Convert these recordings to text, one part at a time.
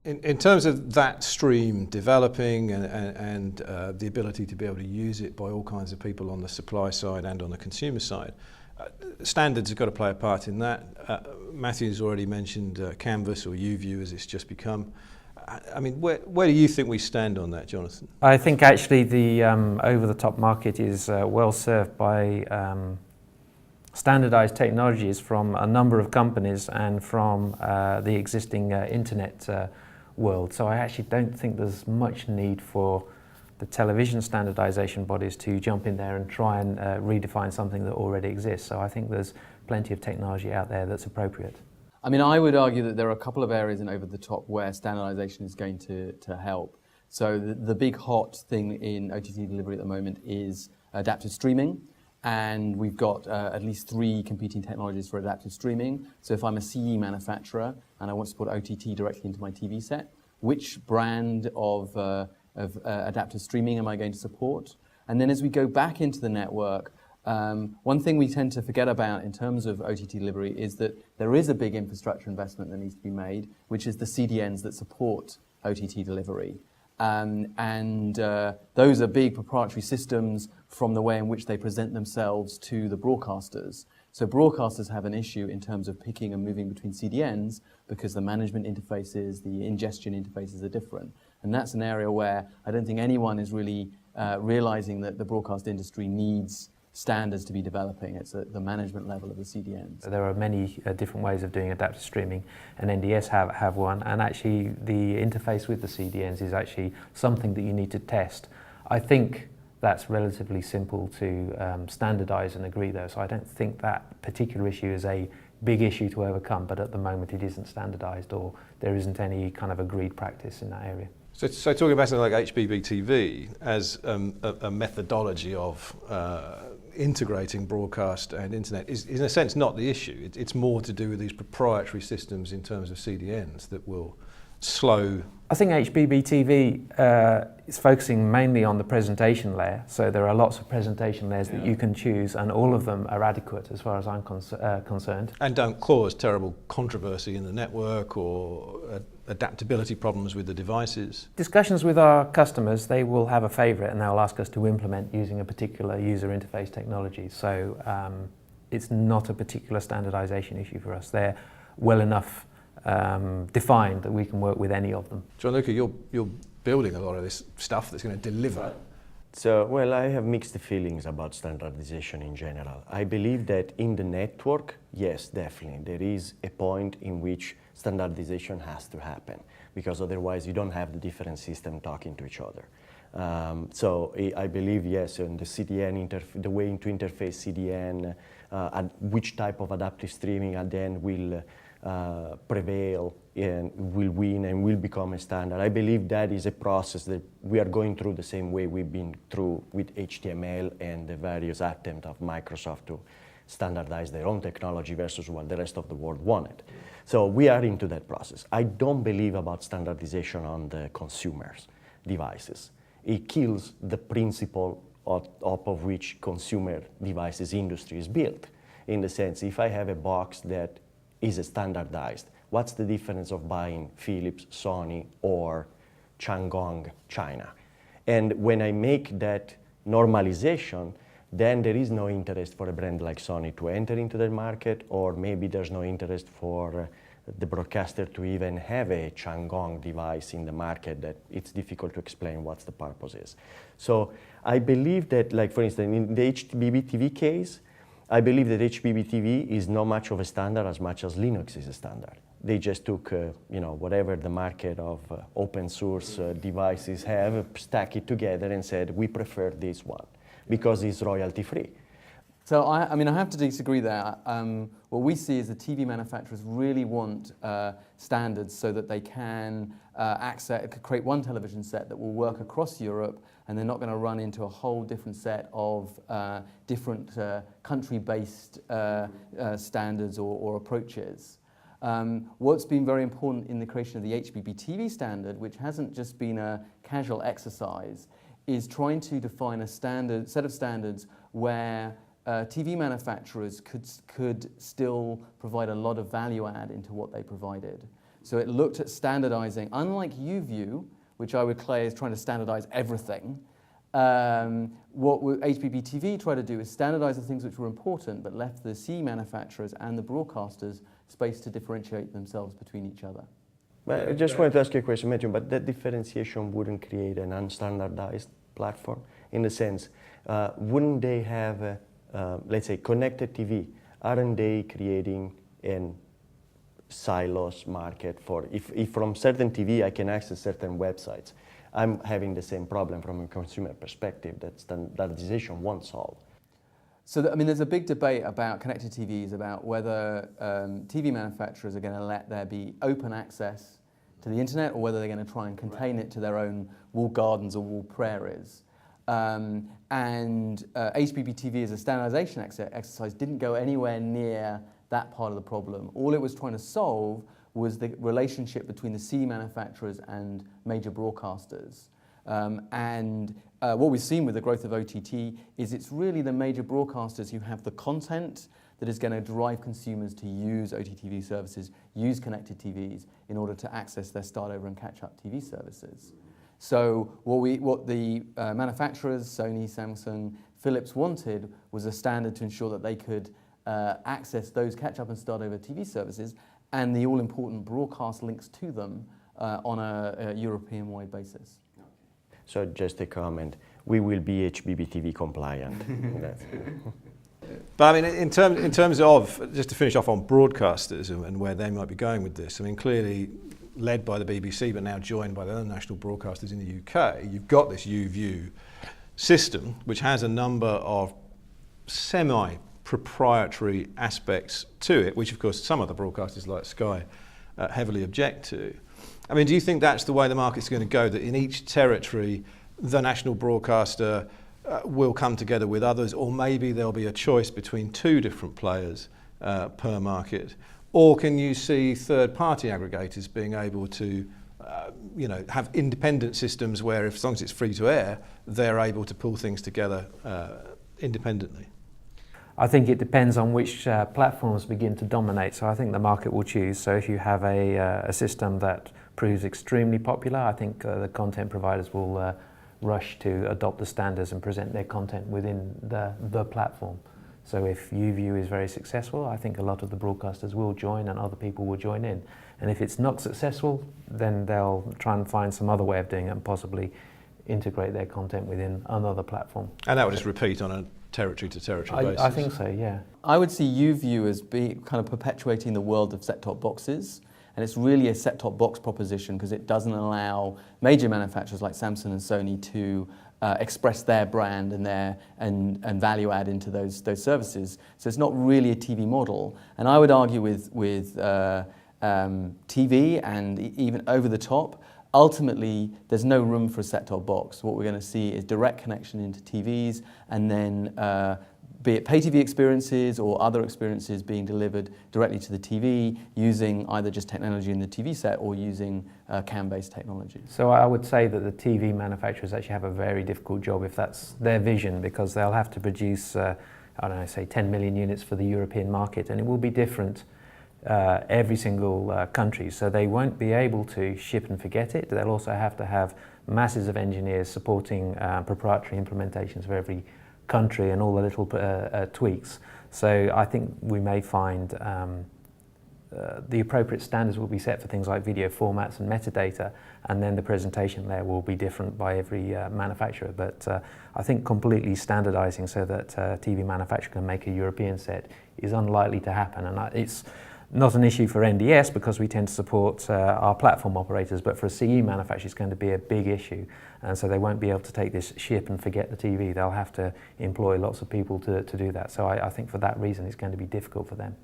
In terms of that stream developing and the ability to be able to use it by all kinds of people on the supply side and on the consumer side, standards have got to play a part in that. Matthew's already mentioned Canvas or UView as it's just become. I mean, where do you think we stand on that, Jonathan? I think actually the over-the-top market is well served by standardized technologies from a number of companies and from the existing internet world. So I actually don't think there's much need for the television standardization bodies to jump in there and try and redefine something that already exists. So I think there's plenty of technology out there that's appropriate. I mean, I would argue that there are a couple of areas in over-the-top where standardization is going to help. So the big hot thing in OTT delivery at the moment is adaptive streaming. And we've got at least 3 competing technologies for adaptive streaming. So if I'm a CE manufacturer and I want to put OTT directly into my TV set, which brand of adaptive streaming am I going to support? And then as we go back into the network, one thing we tend to forget about in terms of OTT delivery is that there is a big infrastructure investment that needs to be made, which is the CDNs that support OTT delivery. Those are big proprietary systems from the way in which they present themselves to the broadcasters. So broadcasters have an issue in terms of picking and moving between CDNs because the management interfaces, the ingestion interfaces are different. And that's an area where I don't think anyone is really realizing that the broadcast industry needs standards to be developing. It's at the management level of the CDNs. There are many different ways of doing adaptive streaming, and NDS have one, and actually the interface with the CDNs is actually something that you need to test. I think that's relatively simple to standardize and agree though, so I don't think that particular issue is a big issue to overcome, but at the moment it isn't standardized or there isn't any kind of agreed practice in that area. So talking about something like HBBTV as a methodology of integrating broadcast and internet is in a sense not the issue. It's more to do with these proprietary systems in terms of CDNs that will slow. I think HBBTV is focusing mainly on the presentation layer, so there are lots of presentation layers that you can choose and all of them are adequate as far as I'm concerned. And don't cause terrible controversy in the network or adaptability problems with the devices. Discussions with our customers, they will have a favourite and they'll ask us to implement using a particular user interface technology. So it's not a particular standardization issue for us. They're well enough defined that we can work with any of them. Gianluca, you're building a lot of this stuff that's going to deliver. So, well, I have mixed feelings about standardization in general. I believe that in the network, yes, definitely, there is a point in which standardization has to happen, because otherwise you don't have the different systems talking to each other. So I believe, yes, in the CDN, the way to interface CDN, and which type of adaptive streaming at the end will prevail and will win and will become a standard. I believe that is a process that we are going through the same way we've been through with HTML and the various attempts of Microsoft to standardize their own technology versus what the rest of the world wanted. So we are into that process. I don't believe about standardization on the consumers' devices. It kills the principle of which consumer devices industry is built. In the sense, if I have a box that is standardized, what's the difference of buying Philips, Sony, or Changong, China? And when I make that normalization, then there is no interest for a brand like Sony to enter into the market, or maybe there's no interest for the broadcaster to even have a Changong device in the market that it's difficult to explain what the purpose is. So I believe that, like for instance, in the HBBTV case, I believe that HBBTV is not much of a standard as much as Linux is a standard. They just took, whatever the market of open source devices have, stack it together and said, we prefer this one because it's royalty free. So I mean, I have to disagree there. What we see is the TV manufacturers really want standards so that they can create one television set that will work across Europe, and they're not going to run into a whole different set of different country-based standards or approaches. What's been very important in the creation of the HBBTV standard, which hasn't just been a casual exercise, is trying to define a set of standards where TV manufacturers could still provide a lot of value add into what they provided. So it looked at standardizing, unlike UView, which I would claim is trying to standardize everything. What HBBTV tried to do is standardize the things which were important, but left the CE manufacturers and the broadcasters space to differentiate themselves between each other. But I just wanted to ask you a question, Matthew, but that differentiation wouldn't create an unstandardized platform? In the sense, wouldn't they have, let's say, connected TV? Aren't they creating an silos market for, if from certain TV I can access certain websites, I'm having the same problem from a consumer perspective that standardization won't solve. So, I mean, there's a big debate about connected TVs, about whether TV manufacturers are going to let there be open access to the internet or whether they're going to try and contain it to their own walled gardens or walled prairies. HBBTV as a standardization exercise didn't go anywhere near that part of the problem. All it was trying to solve was the relationship between the CE manufacturers and major broadcasters. What we've seen with the growth of OTT is it's really the major broadcasters who have the content that is going to drive consumers to use OTT services, use connected TVs in order to access their start over and catch up TV services. So what the manufacturers, Sony, Samsung, Philips wanted was a standard to ensure that they could access those catch up and start over TV services and the all-important broadcast links to them on a European-wide basis. So just a comment, we will be HBBTV compliant. But I mean, in terms of, just to finish off on broadcasters and where they might be going with this, I mean, clearly led by the BBC, but now joined by the other national broadcasters in the UK, you've got this UView system, which has a number of semi-proprietary aspects to it, which of course some other broadcasters like Sky heavily object to. I mean, do you think that's the way the market's going to go, that in each territory the national broadcaster will come together with others, or maybe there'll be a choice between two different players per market? Or can you see third-party aggregators being able to have independent systems where, as long as it's free to air, they're able to pull things together independently? I think it depends on which platforms begin to dominate, so I think the market will choose. So if you have a system that proves extremely popular, I think the content providers will rush to adopt the standards and present their content within the platform. So if UView is very successful, I think a lot of the broadcasters will join and other people will join in. And if it's not successful, then they'll try and find some other way of doing it and possibly integrate their content within another platform. And that would just repeat on a territory-to-territory basis? I think so, yeah. I would see UView as being kind of perpetuating the world of set-top boxes. And it's really a set-top box proposition because it doesn't allow major manufacturers like Samsung and Sony to express their brand and value add into those services. So it's not really a TV model. And I would argue with TV and even over the top, ultimately there's no room for a set-top box. What we're going to see is direct connection into TVs, and then be it pay TV experiences or other experiences being delivered directly to the TV using either just technology in the TV set or using CAM-based technology. So I would say that the TV manufacturers actually have a very difficult job if that's their vision, because they'll have to produce, I don't know, say 10 million units for the European market, and it will be different every single country. So they won't be able to ship and forget it. They'll also have to have masses of engineers supporting proprietary implementations for every country and all the little tweaks. So I think we may find the appropriate standards will be set for things like video formats and metadata, and then the presentation layer will be different by every manufacturer. But I think completely standardizing so that TV manufacturer can make a European set is unlikely to happen, and it's not an issue for NDS because we tend to support our platform operators, but for a CE manufacturer it's going to be a big issue, and so they won't be able to take this ship and forget the TV. They'll have to employ lots of people to do that. So I think for that reason it's going to be difficult for them.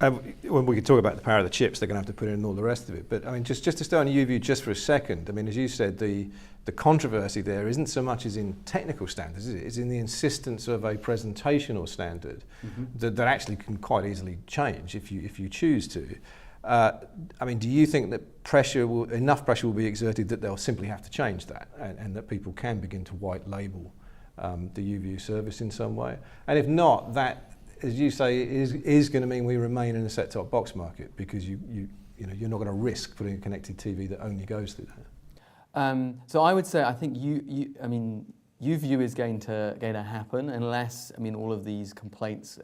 When we can talk about the power of the chips, they're going to have to put in all the rest of it. But I mean, just to stay on UView just for a second, I mean, as you said, the controversy there isn't so much as in technical standards, is it? It's in the insistence of a presentational standard that actually can quite easily change if you choose to. I mean, do you think that enough pressure will be exerted that they'll simply have to change that, and that people can begin to white label the UView service in some way? And if not, that, as you say, is going to mean we remain in a set-top box market, because you're not going to risk putting a connected TV that only goes through that. So I would say I think UView is going to happen unless all of these complaints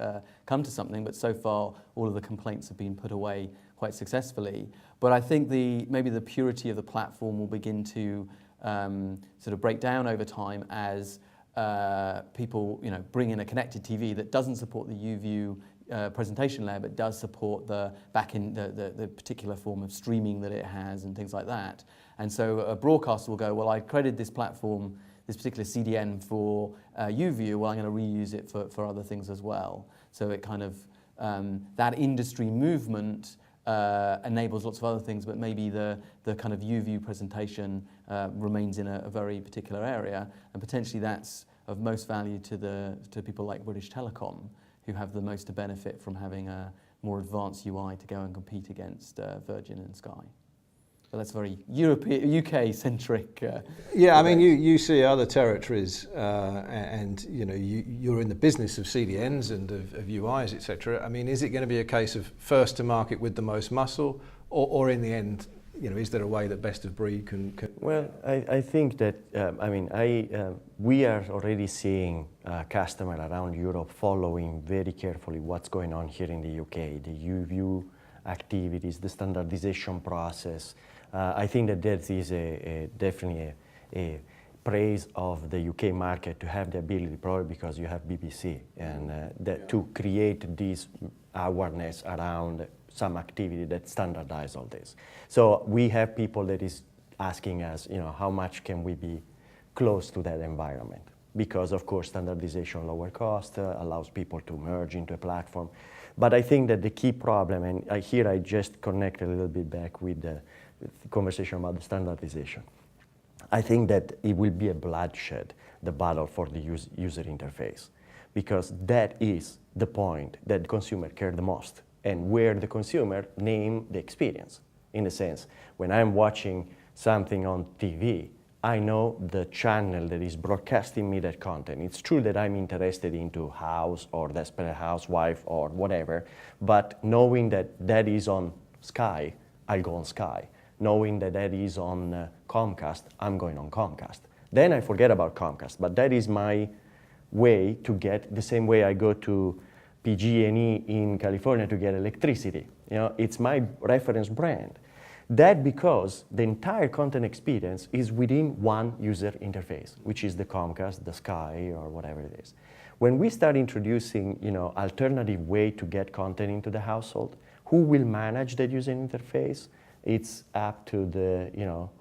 come to something. But so far, all of the complaints have been put away quite successfully. But I think maybe the purity of the platform will begin to sort of break down over time as people bring in a connected TV that doesn't support the UView presentation layer, but does support the particular form of streaming that it has and things like that. And so a broadcaster will go, well, I created this platform, this particular CDN for UView, well, I'm going to reuse it for other things as well. So it kind of, that industry movement enables lots of other things, but maybe the kind of UView presentation remains in a very particular area, and potentially that's of most value to people like British Telecom, who have the most to benefit from having a more advanced UI to go and compete against Virgin and Sky. So that's very UK-centric. Yeah, I mean, you see other territories, and you're in the business of CDNs and of UIs, etc. I mean, is it going to be a case of first to market with the most muscle, or in the end, is there a way that best of breed can? Well, I think that we are already seeing customers around Europe following very carefully what's going on here in the UK, the UView activities, the standardization process. I think that is definitely a praise of the UK market to have the ability, probably because you have BBC, and to create this awareness around some activity that standardize all this. So we have people that is asking us, how much can we be close to that environment? Because of course standardization lower cost allows people to merge into a platform. But I think that the key problem, and here I just connect a little bit back with the conversation about the standardization. I think that it will be a bloodshed, the battle for the user interface, because that is the point that the consumer care the most, and where the consumer name the experience. In a sense, when I'm watching something on TV, I know the channel that is broadcasting me that content. It's true that I'm interested into House or Desperate Housewife or whatever, but knowing that that is on Sky, I'll go on Sky. Knowing that that is on Comcast, I'm going on Comcast. Then I forget about Comcast, but that is my way to get, the same way I go to PG&E in California to get electricity. It's my reference brand. That because the entire content experience is within one user interface, which is the Comcast, the Sky, or whatever it is. When we start introducing, alternative way to get content into the household, who will manage that user interface? It's up to the,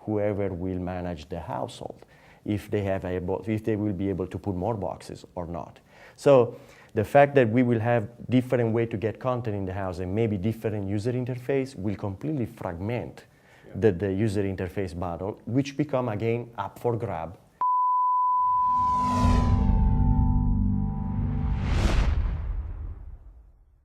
whoever will manage the household, if they will be able to put more boxes or not. So the fact that we will have different way to get content in the house and maybe different user interface will completely fragment the user interface battle, which become again up for grab